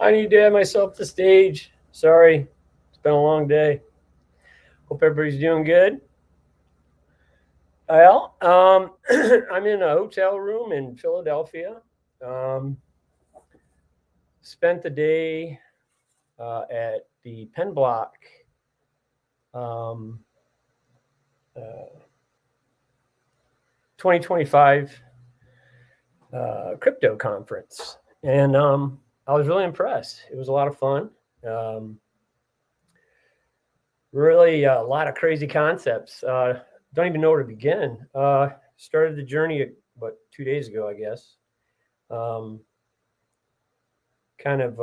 I need to add myself to stage. Sorry, it's been a long day. Hope everybody's doing good. Well, I'm in a hotel room in Philadelphia. Um, Spent the day at the PENN Block um, uh, 2025 crypto conference, and I was really impressed. It was a lot of fun. Um, really, a lot of crazy concepts. Don't even know where to begin. Started the journey, 2 days ago, I guess. Um, kind of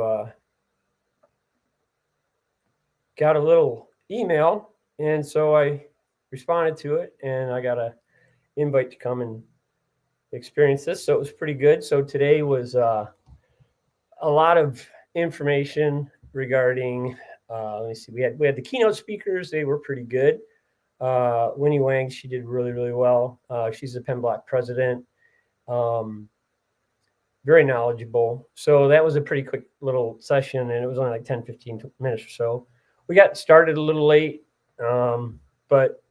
got a little email, and so I responded to it, and I got an invite to come and experience this. So it was pretty good. So today was a lot of information regarding. Let me see. We had the keynote speakers. They were pretty good. Winnie Wang, she did really, really well. She's the PENN Block president. Um, Very knowledgeable. So that was a pretty quick little session, and it was only like 10, 15 minutes or so. We got started a little late, but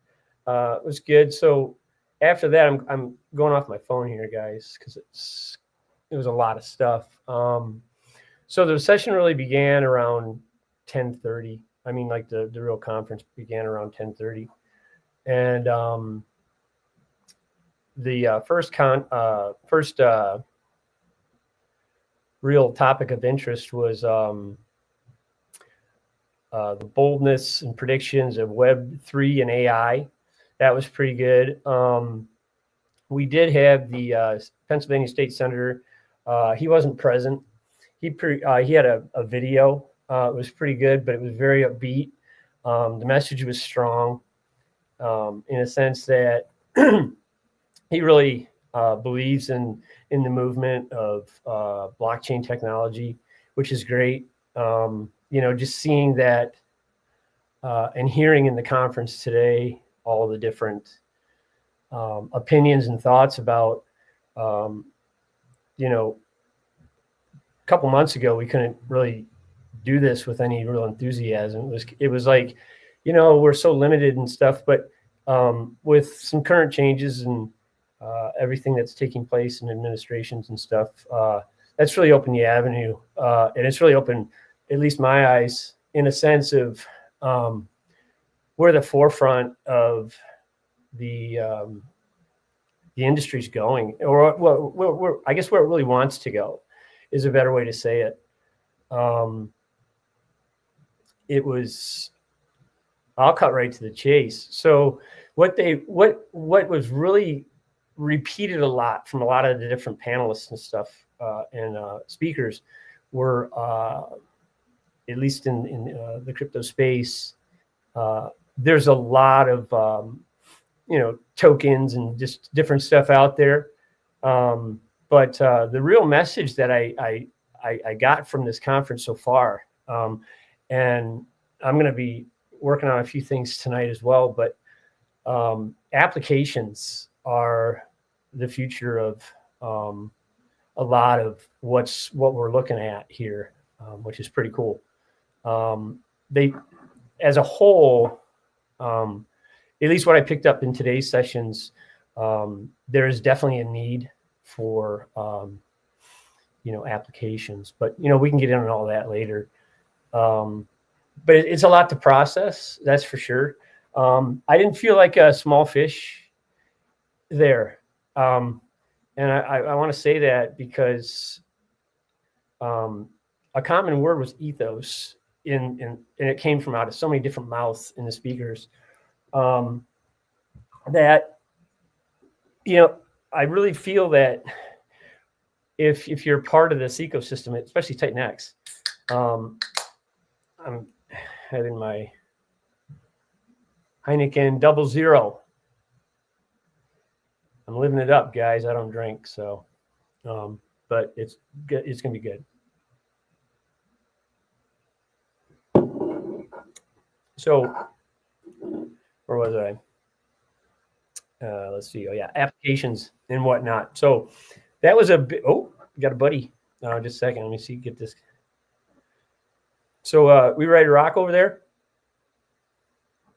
it was good. So after that, I'm going off my phone here, guys, because it was a lot of stuff. So the session really began around 10:30. I mean, like the real conference began around 10:30. And the first real topic of interest was the boldness and predictions of Web3 and AI. That was pretty good. We did have the Pennsylvania State Senator. He wasn't present. He had a video. It was pretty good, but it was very upbeat. The message was strong in a sense that he really believes in the movement of blockchain technology, which is great. Just seeing that and hearing in the conference today all the different opinions and thoughts about, a couple months ago, we couldn't really do this with any real enthusiasm. It was like, we're so limited and stuff, but with some current changes and everything that's taking place in administrations and stuff, that's really opened the avenue. And it's really opened, at least my eyes, in a sense of we're the forefront of the industry's going, or well, I guess where it really wants to go is a better way to say it. It was, I'll cut right to the chase. So what was really repeated a lot from a lot of the different panelists and stuff and speakers were, at least in the crypto space, there's a lot of tokens and just different stuff out there. But the real message that I got from this conference so far, and I'm going to be working on a few things tonight as well, but applications are the future of a lot of what we're looking at here, which is pretty cool. They, as a whole, at least what I picked up in today's sessions, there is definitely a need for applications, but we can get into all that later. But it's a lot to process, that's for sure. I didn't feel like a small fish there, and I want to say that because a common word was ethos, and it came from out of so many different mouths in the speakers. That I really feel that if you're part of this ecosystem, especially TITANX, I'm having my Heineken 00. I'm living it up, guys. I don't drink, so but it's good. It's gonna be good. So where was I? Let's see. Oh yeah, applications and whatnot. So that was a bit. Oh, got a buddy. Just a second. Let me see. Get this. So we ready to rock over there?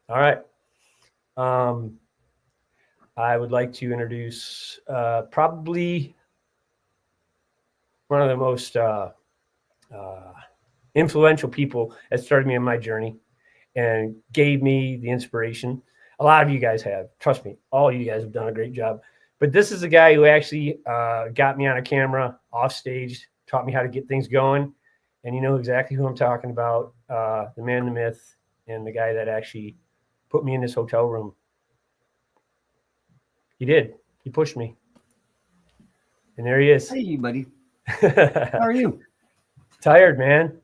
All right. I would like to introduce probably one of the most influential people that started me on my journey and gave me the inspiration. A lot of you guys have. Trust me, all of you guys have done a great job. But this is the guy who actually got me on a camera off stage, taught me how to get things going. And you know exactly who I'm talking about, the man, the myth, and the guy that actually put me in this hotel room. He did. He pushed me. And there he is. Hey, buddy. How are you? Tired, man.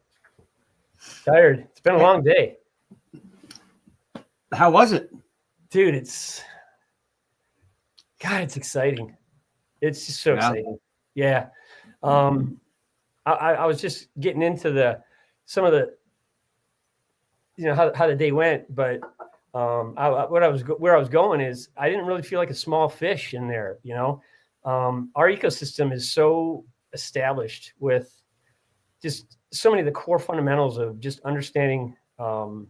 Tired. It's been a long day. How was it? Dude, it's exciting. It's just so exciting. Yeah. I was just getting into some of the, how the day went, but where I was going is I didn't really feel like a small fish in there. Our ecosystem is so established with just so many of the core fundamentals of just understanding, blockchain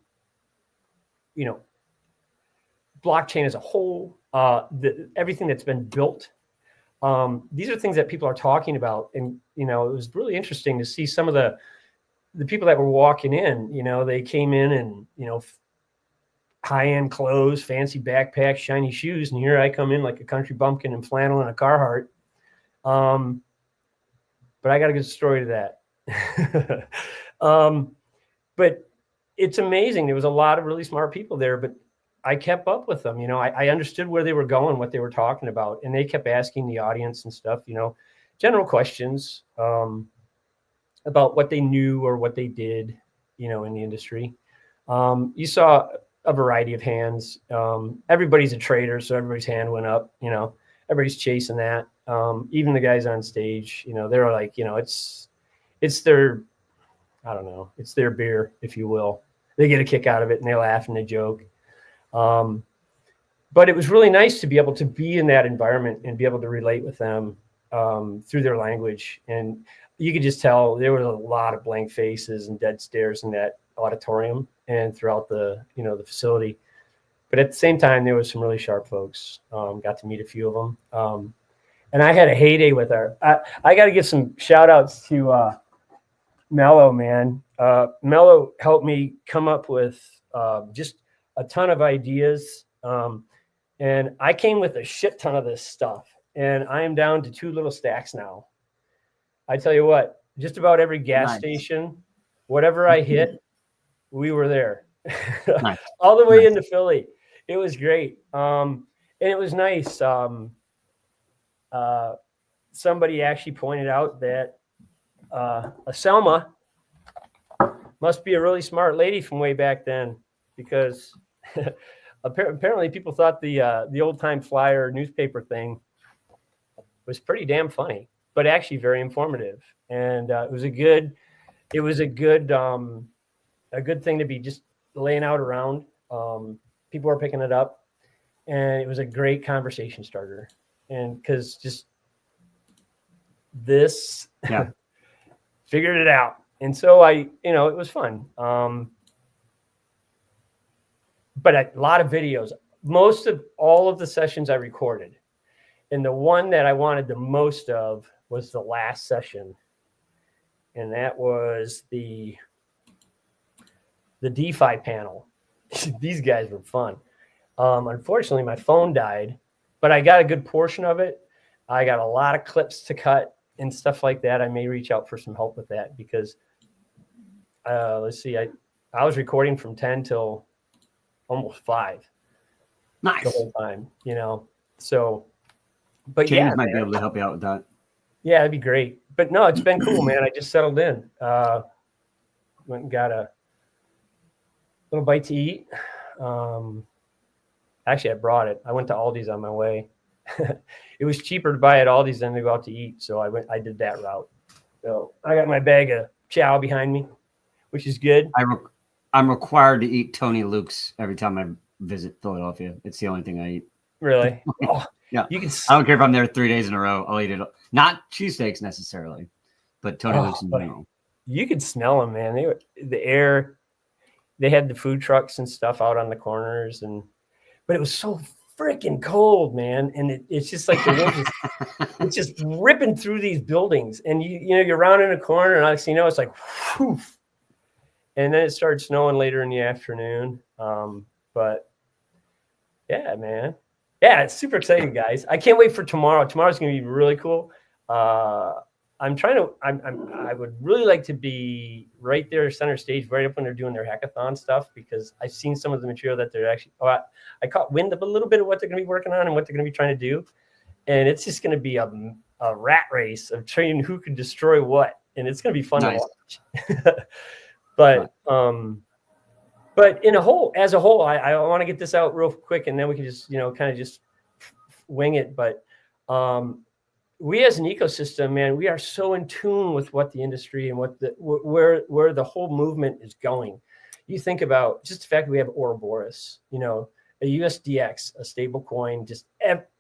as a whole, everything that's been built. These are things that people are talking about. And, it was really interesting to see some of the people that were walking in, they came in and, high-end clothes, fancy backpacks, shiny shoes. And here I come in like a country bumpkin in flannel and a Carhartt. But I got a good story to that. But it's amazing. There was a lot of really smart people there, but I kept up with them. I understood where they were going, what they were talking about, and they kept asking the audience and stuff, general questions about what they knew or what they did, in the industry. You saw a variety of hands. Everybody's a trader, so everybody's hand went up. Everybody's chasing that. Even the guys on stage, they were like, it's their, I don't know, it's their beer, if you will. They get a kick out of it and they laugh and they joke. But it was really nice to be able to be in that environment and be able to relate with them through their language. And you could just tell there were a lot of blank faces and dead stares in that auditorium and throughout the facility. But at the same time, there was some really sharp folks. Got to meet a few of them. And I had a heyday with her. I got to give some shout outs to Mello, man. Mello helped me come up with just a ton of ideas. And I came with a shit ton of this stuff. And I am down to 2 little stacks now. I tell you what, just about every gas station, whatever I hit, we were there. Nice. All the way into Philly. It was great. And it was nice. Somebody actually pointed out that Selma must be a really smart lady from way back then, because apparently people thought the old time flyer newspaper thing was pretty damn funny, but actually very informative. And it was a good thing to be just laying out around. People were picking it up, and it was a great conversation starter. And because just this, figured it out. And so it was fun. But a lot of videos, most of all of the sessions I recorded. And the one that I wanted the most of was the last session. And that was the DeFi panel. These guys were fun. Unfortunately, my phone died, but I got a good portion of it. I got a lot of clips to cut and stuff like that. I may reach out for some help with that because, let's see, I was recording from 10 till almost 5. Nice. The whole time, So, but James might be able to help you out with that. Yeah, that'd be great. But no, it's been cool, man. I just settled in. Went and got a little bite to eat. Actually, I brought it. I went to Aldi's on my way. It was cheaper to buy at Aldi's than to go out to eat, so I did that route. So I got my bag of chow behind me, which is good. I'm required to eat Tony Luke's every time I visit Philadelphia. It's the only thing I eat. Really? Oh, yeah. I don't care if I'm there 3 days in a row. I'll eat it. Not cheesesteaks necessarily, but Tony Luke's in general. you could smell them, man. The air. They had the food trucks and stuff out on the corners, but it was so freaking cold, man. And it's just like the wind it's just ripping through these buildings, and you're rounding a corner, and next thing you know, it's like, whew. And then it started snowing later in the afternoon. But yeah, man. Yeah, it's super exciting, guys. I can't wait for tomorrow. Tomorrow's going to be really cool. I would really like to be right there center stage, right up when they're doing their hackathon stuff, because I've seen some of the material that they're actually, I caught wind of a little bit of what they're going to be working on and what they're going to be trying to do. And it's just going to be a rat race of trying who can destroy what. And it's going to be fun to watch. But as a whole, I want to get this out real quick, and then we can just, kind of just wing it. But we as an ecosystem, man, we are so in tune with what the industry and where the whole movement is going. You think about just the fact that we have Ouroboros, a USDX, a stable coin, just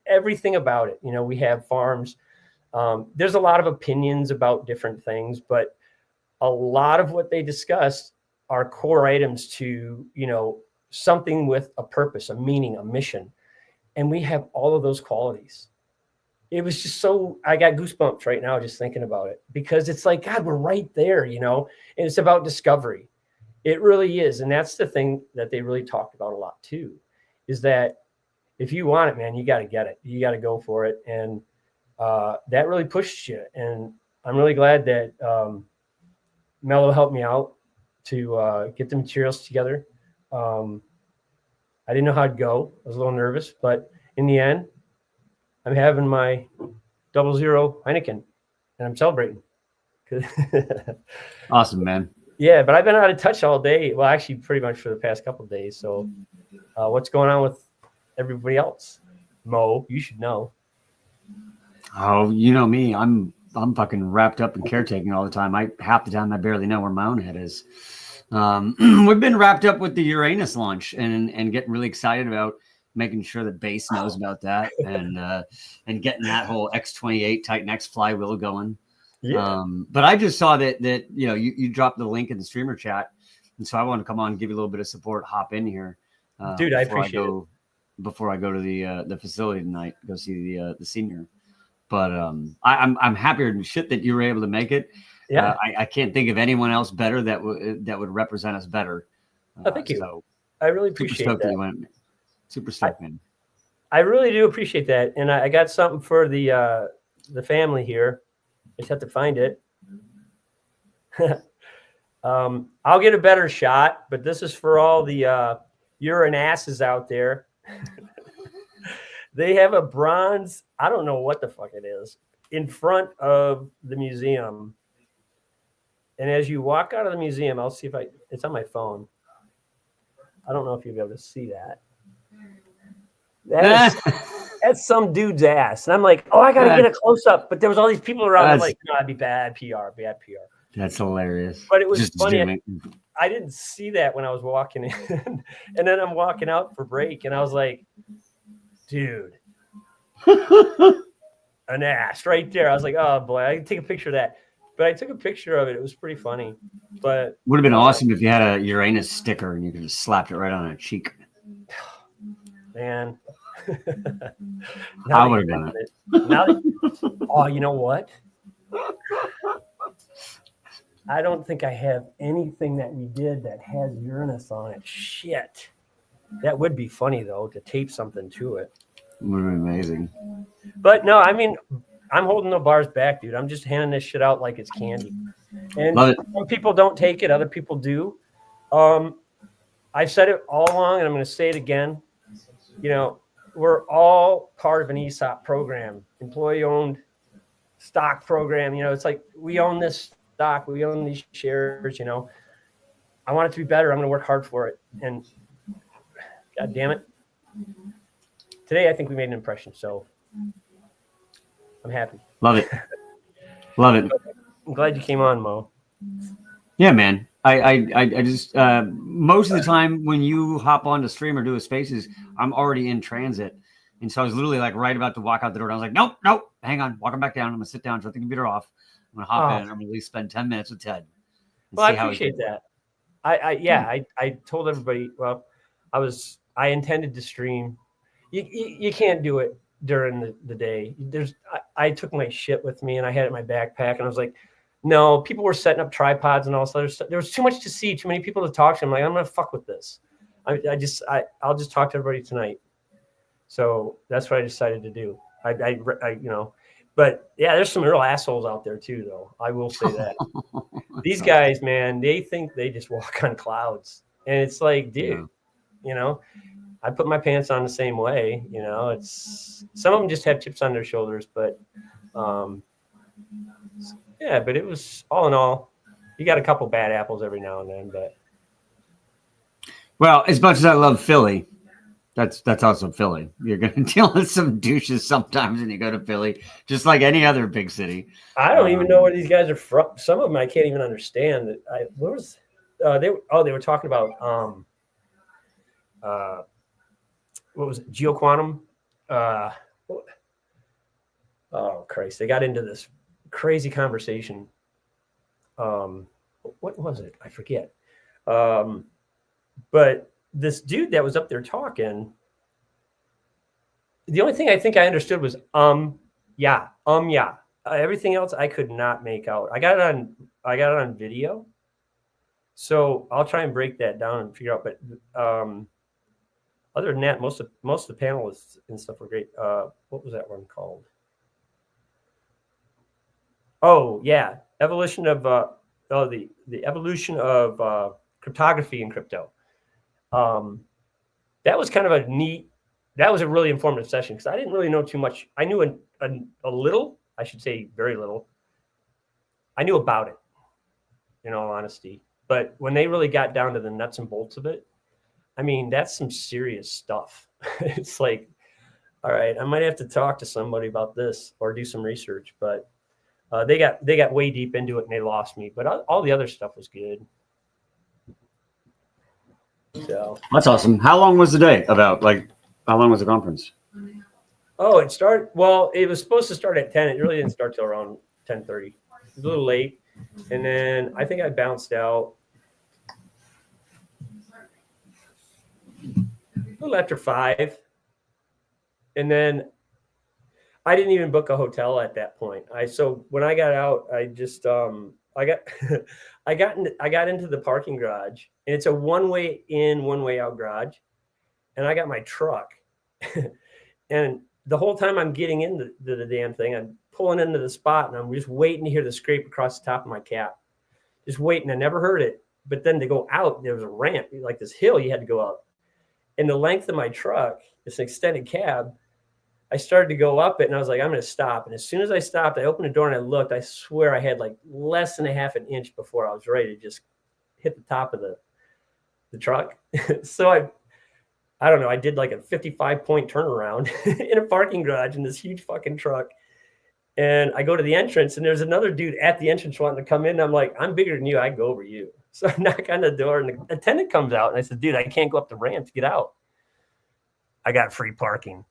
everything about it. We have farms. There's a lot of opinions about different things, but a lot of what they discuss are core items to, something with a purpose, a meaning, a mission. And we have all of those qualities. It was just I got goosebumps right now just thinking about it, because it's like, God, we're right there, and it's about discovery. It really is. And that's the thing that they really talked about a lot too, is that if you want it, man, you got to get it. You got to go for it. And that really pushed you. And I'm really glad that Mello helped me out to get the materials together. I didn't know how it'd go. I was a little nervous, but in the end, I'm having my 00 Heineken, and I'm celebrating. Awesome, man. Yeah, but I've been out of touch all day. Well, actually, pretty much for the past couple of days. So, what's going on with everybody else? Mo, you should know. Oh, you know me. I'm fucking wrapped up in caretaking all the time. Half the time I barely know where my own head is. We've been wrapped up with the Uranus launch and getting really excited about making sure that base knows about that and getting that whole X28 TITANX flywheel going. Yeah. But I just saw that you dropped the link in the streamer chat, and so I want to come on and give you a little bit of support. Hop in here, dude. I appreciate it. Before I go to the facility tonight, go see the senior. But I'm happier than shit that you were able to make it. Yeah, I can't think of anyone else better that would represent us better. Thank you. So I really appreciate that. You went. Super stoked, man. I really do appreciate that, and I got something for the family here. I just have to find it. I'll get a better shot, but this is for all the urine asses out there. They have a bronze, I don't know what the fuck it is, in front of the museum. And as you walk out of the museum, I'll see if it's on my phone. I don't know if you'll be able to see that. That's some dude's ass. And I'm like, I got to get a close up. But there was all these people around. I'm like, no, it'd be bad PR. That's hilarious. But it was just funny. I didn't see that when I was walking in. And then I'm walking out for break. And I was like, dude, an ass right there. I was like, oh, boy, I can take a picture of that. But I took a picture of it. It was pretty funny. But would have been awesome if you had a Uranus sticker and you could just slap it right on a cheek. Man. I would have done it. You know what? I don't think I have anything that we did that has Uranus on it. Shit. That would be funny, though, to tape something to it. Would have been amazing. But no, I mean, I'm holding no bars back, dude. I'm just handing this shit out like it's candy. And some people don't take it. Other people do. I've said it all along, and I'm going to say it again. We're all part of an ESOP program, employee-owned stock program. It's like we own this stock, we own these shares. I want it to be better. I'm going to work hard for it. And God damn it, today I think we made an impression. So I'm happy. Love it. Love it. I'm glad you came on, Mo. Yeah, man. I just most of the time when you hop on to stream or do a spaces, I'm already in transit. And so I was literally like right about to walk out the door. And I was like, nope, hang on, walking back down. I'm gonna sit down, shut the computer off. I'm gonna hop in and I'm gonna at least spend 10 minutes with Ted. and Well, I see how he's appreciate doing. that. I told everybody, well, I intended to stream. You can't do it during the day. I took my shit with me and I had it in my backpack and I was like, no, people were setting up tripods and all this other stuff. There was too much to see, too many people to talk to. I'm like, I'm gonna fuck with this. I'll just talk to everybody tonight. So that's what I decided to do. But yeah, there's some real assholes out there too, though. I will say that. These guys, man, they think they just walk on clouds. And it's like, dude, I put my pants on the same way. It's some of them just have chips on their shoulders, but yeah, but it was all in all, you got a couple bad apples every now and then, but Well, as much as I love Philly, that's also Philly. You're going to deal with some douches sometimes when you go to Philly, just like any other big city. I don't even know where these guys are from. Some of them I can't even understand. They were talking about what was it, geoquantum? Oh Christ, they got into this crazy conversation. What was it? I forget. But this dude that was up there talking, the only thing I think I understood was yeah. Everything else I could not make out. I got it on video, so I'll try and break that down and figure out. But other than that, most of the panelists and stuff were great. What was that one called? Oh yeah, evolution of the evolution of cryptography in crypto. That was kind of that was a really informative session because I didn't really know too much. I knew a little, I should say very little. I knew about it, in all honesty. But when they really got down to the nuts and bolts of it, I mean, that's some serious stuff. It's like, all right, I might have to talk to somebody about this or do some research. But they got way deep into it and they lost me. But all the other stuff was good. So that's awesome. How long was the day about? Like, how long was the conference? Oh, it started. Well, it was supposed to start at 10. It really didn't start till around 10:30. It was a little late, and then I think I bounced out a little after 5. And then I didn't even book a hotel at that point. So when I got out, I just I got I got into the parking garage, and it's a one-way in, one-way out garage, and I got my truck, and the whole time I'm getting into the damn thing, I'm pulling into the spot, and I'm just waiting to hear the scrape across the top of my cap, just waiting. I never heard it, but then to go out, there was a ramp, like this hill you had to go up, and the length of my truck, it's an extended cab. I started to go up it and I was like, I'm going to stop. And as soon as I stopped, I opened the door and I looked. I swear I had like less than a half an inch before I was ready to just hit the top of the truck. So I don't know. I did like a 55-point turnaround in a parking garage in this huge fucking truck. And I go to the entrance and there's another dude at the entrance wanting to come in. And I'm like, I'm bigger than you. I go over you. So I knock on the door and the attendant comes out and I said, dude, I can't go up the ramp to get out. I got free parking.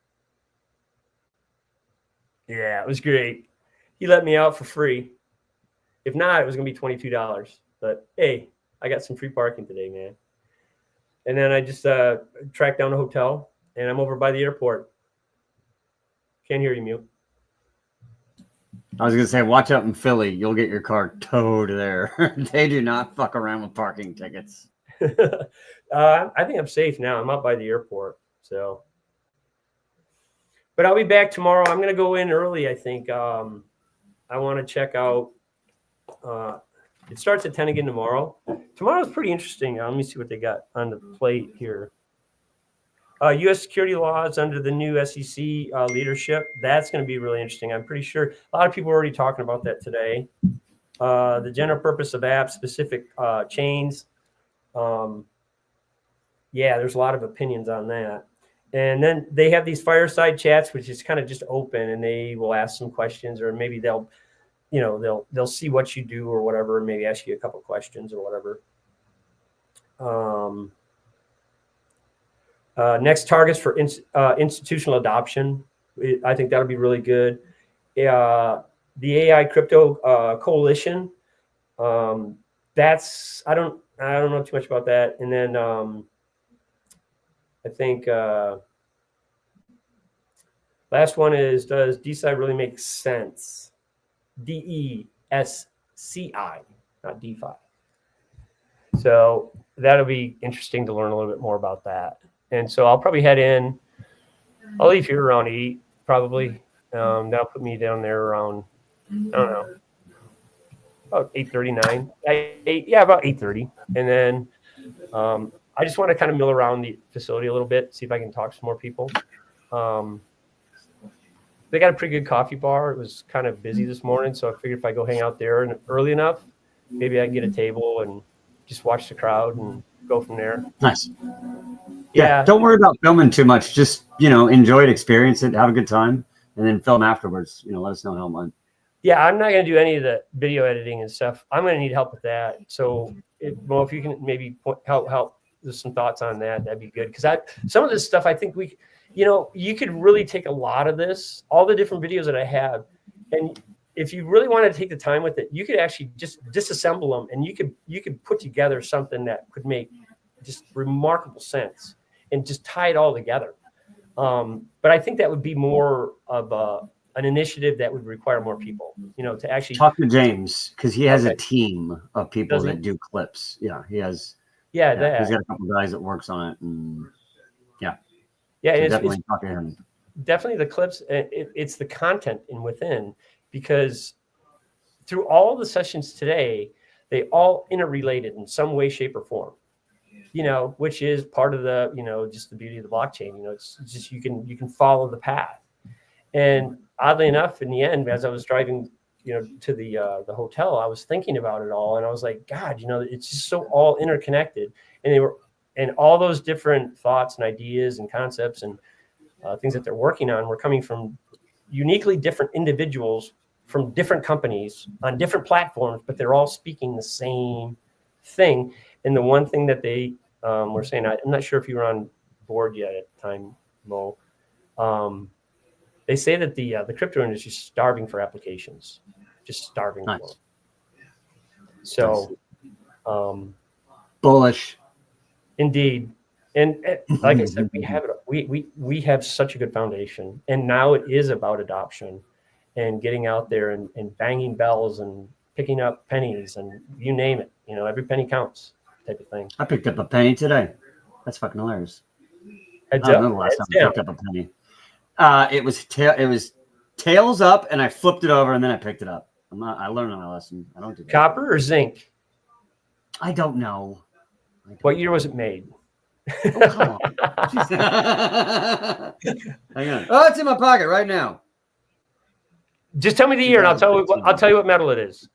Yeah, it was great. He let me out for free. If not, it was going to be $22. But hey, I got some free parking today, man. And then I just tracked down a hotel, and I'm over by the airport. Can't hear you, Mute. I was going to say, watch out in Philly. You'll get your car towed there. They do not fuck around with parking tickets. I think I'm safe now. I'm out by the airport, so. But I'll be back tomorrow. I'm going to go in early, I think. I want to check out. It starts at 10 again tomorrow. Tomorrow's pretty interesting. Let me see what they got on the plate here. U.S. security laws under the new SEC leadership. That's going to be really interesting. I'm pretty sure a lot of people are already talking about that today. The general purpose of app-specific chains. Yeah, there's a lot of opinions on that. And then they have these fireside chats, which is kind of just open, and they will ask some questions, or maybe they'll see what you do or whatever, and maybe ask you a couple questions or whatever. Next targets for institutional adoption. I think that'll be really good. The AI Crypto Coalition. that's I don't know too much about that. And then I think last one is, does DeSci really make sense? DESCI, not DeFi. So that'll be interesting to learn a little bit more about that. And so I'll probably head in. I'll leave here around 8, probably. That'll put me down there around, I don't know, about 8:39. Yeah, about 8:30. And then I just want to kind of mill around the facility a little bit, see if I can talk to some more people. They got a pretty good coffee bar. It was kind of busy this morning, so I figured if I go hang out there and early enough, maybe I can get a table and just watch the crowd and go from there. Nice. Yeah. Don't worry about filming too much. Just, enjoy it, experience it, have a good time, and then film afterwards. Let us know how it went. Yeah, I'm not going to do any of the video editing and stuff. I'm going to need help with that. So, if you can maybe help with some thoughts on that, that'd be good. Because some of this stuff, I think you could really take a lot of this, all the different videos that I have, and if you really wanted to take the time with it, you could actually just disassemble them, and you could put together something that could make just remarkable sense and just tie it all together. But I think that would be more of an initiative that would require more people, to actually talk to James, because he has a team of people that do clips. Yeah, he has. Yeah, he's got a couple guys that works on it, and so definitely talk to him. Definitely the clips. It's the content within, because through all the sessions today, they all interrelated in some way, shape, or form. Which is part of the just the beauty of the blockchain. It's just you can follow the path. And oddly enough, in the end, as I was driving, to the hotel, I was thinking about it all, and I was like, God, it's just so all interconnected, and all those different thoughts and ideas and concepts and things that they're working on were coming from uniquely different individuals from different companies on different platforms, but they're all speaking the same thing. And the one thing that they were saying, I'm not sure if you were on board yet at the time, Mo. They say that the crypto industry is starving for applications, just starving for them. So, bullish, indeed. And like I said, we have such a good foundation, and now it is about adoption and getting out there and banging bells and picking up pennies and you name it. Every penny counts, type of thing. I picked up a penny today. That's fucking hilarious. I don't know the last time I picked up a penny. It was tails up, and I flipped it over, and then I picked it up. I learned my lesson. I don't do that. Copper or zinc? I don't know. What year was it made? Oh, come on. Hang on. Oh, it's in my pocket right now. Just tell me the year, and I'll tell you what metal it is.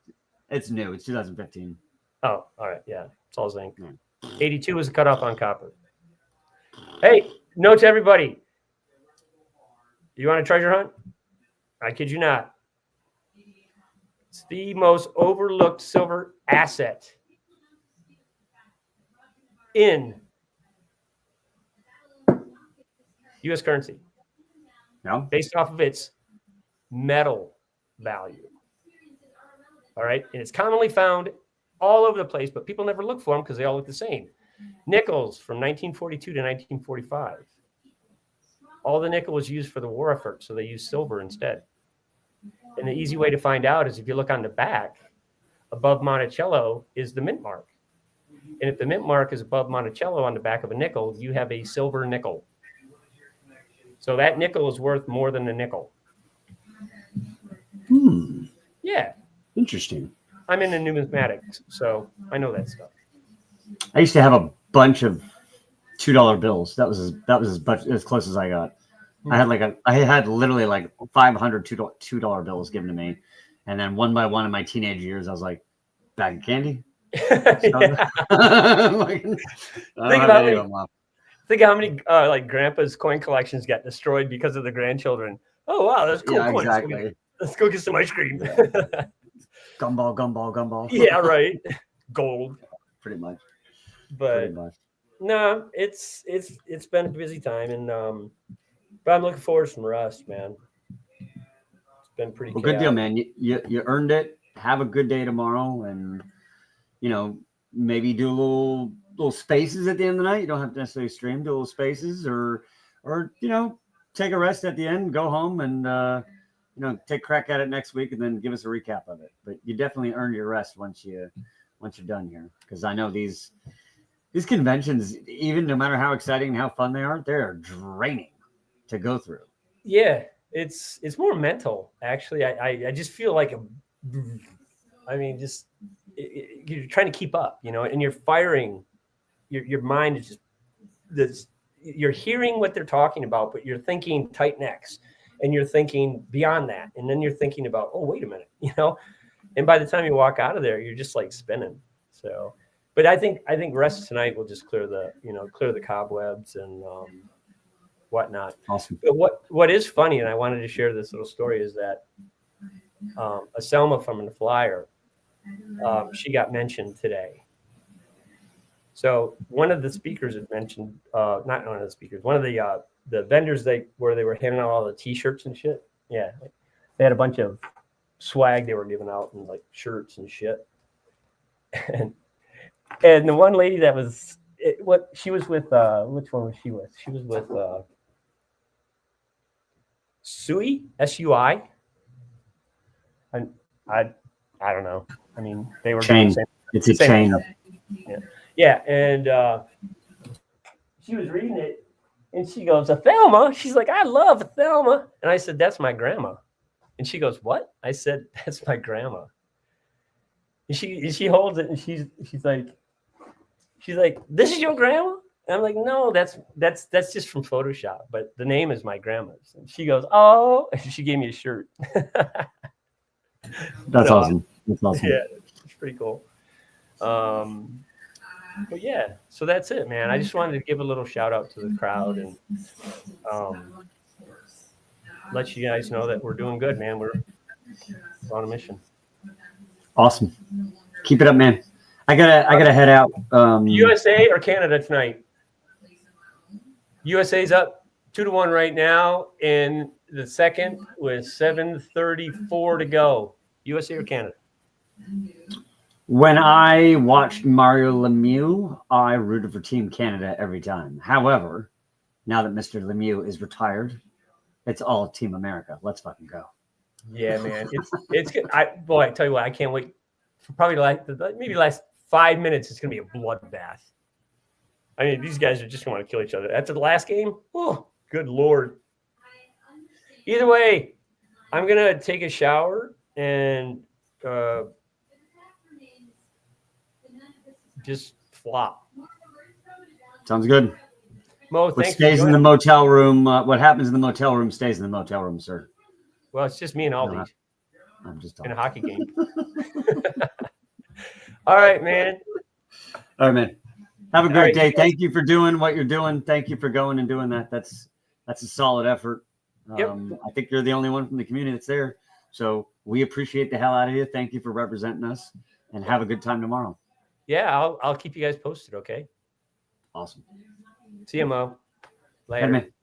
It's new. It's 2015. Oh, all right. Yeah, it's all zinc. 82 was the cutoff on copper. Hey, note to everybody. You want a treasure hunt? I kid you not. It's the most overlooked silver asset in U.S. currency. Yeah. Based off of its metal value. All right. And it's commonly found all over the place, but people never look for them because they all look the same. Nickels from 1942 to 1945. All the nickel was used for the war effort, so they used silver instead. And the easy way to find out is if you look on the back, above Monticello is the mint mark. And if the mint mark is above Monticello on the back of a nickel, you have a silver nickel. So that nickel is worth more than a nickel. Yeah. Interesting. I'm into numismatics, so I know that stuff. I used to have a bunch of $2 bills. That was as close as I got. I had literally like 500 $2 bills given to me, and then one by one in my teenage years, I was like, bag of candy. Think how many like grandpa's coin collections got destroyed because of the grandchildren. Oh wow, that's cool. Yeah, coins. exactly. Let's go get some ice cream. Gumball. Yeah, right. Gold. Pretty much. But no, it's been a busy time, and but I'm looking forward to some rest, man. It's been pretty good deal, man. You earned it. Have a good day tomorrow, and maybe do little spaces at the end of the night. You don't have to necessarily stream, do little spaces, or take a rest at the end, go home, and take a crack at it next week, and then give us a recap of it. But you definitely earn your rest once you're done here, because I know these conventions, even no matter how exciting and how fun they are, they're draining to go through. Yeah, it's more mental, actually. I just feel like you're trying to keep up, and you're firing. Your mind is just this. You're hearing what they're talking about, but you're thinking TITANX, and you're thinking beyond that, and then you're thinking about, oh, wait a minute, And by the time you walk out of there, you're just like spinning. So, but I think rest tonight will just clear the cobwebs and whatnot. Awesome. But what is funny, and I wanted to share this little story, is that Aselma from the Flyer, she got mentioned today. So one of the speakers had mentioned, not one of the speakers, one of the vendors where they were handing out all the T-shirts and shit. Yeah, they had a bunch of swag they were giving out, and like shirts and shit. And the one lady that was she was with, which one was she with? She was with Sui, SUI. I don't know. I mean, they were chain. It's a chain. Yeah, and she was reading it, and she goes, "Athelma." She's like, "I love Athelma," and I said, "That's my grandma." And she goes, "What?" I said, "That's my grandma." And she holds it, and she's like, "This is your grandma?" And I'm like, "No, that's just from Photoshop, but the name is my grandma's." And she goes, "Oh," and she gave me a shirt. That's awesome. That's awesome. Yeah, it's pretty cool. But yeah, so that's it, man. I just wanted to give a little shout out to the crowd and let you guys know that we're doing good, man. We're on a mission. Awesome. Keep it up, man. I gotta head out. USA or Canada tonight? USA's up 2-1 right now in the second with 7:34 to go. USA or Canada? When I watched Mario Lemieux, I rooted for Team Canada every time. However, now that Mr. Lemieux is retired, it's all Team America. Let's fucking go. Yeah, man. It's good. I tell you what, I can't wait for probably maybe last 5 minutes. It's gonna be a bloodbath. I mean, these guys are just gonna want to kill each other. After the last game, oh, good Lord. Either way, I'm gonna take a shower and just flop. Sounds good. Mo, what stays in the motel room? What happens in the motel room stays in the motel room, sir. Well, it's just me and Aldi. I'm just in a hockey game. All right, man. All right, man. Have a great day. Thank you for doing what you're doing. Thank you for going and doing that. That's a solid effort. Yep. I think you're the only one from the community that's there. So we appreciate the hell out of you. Thank you for representing us, and have a good time tomorrow. Yeah, I'll keep you guys posted, okay? Awesome. See you, Mo. Later. Hey, man.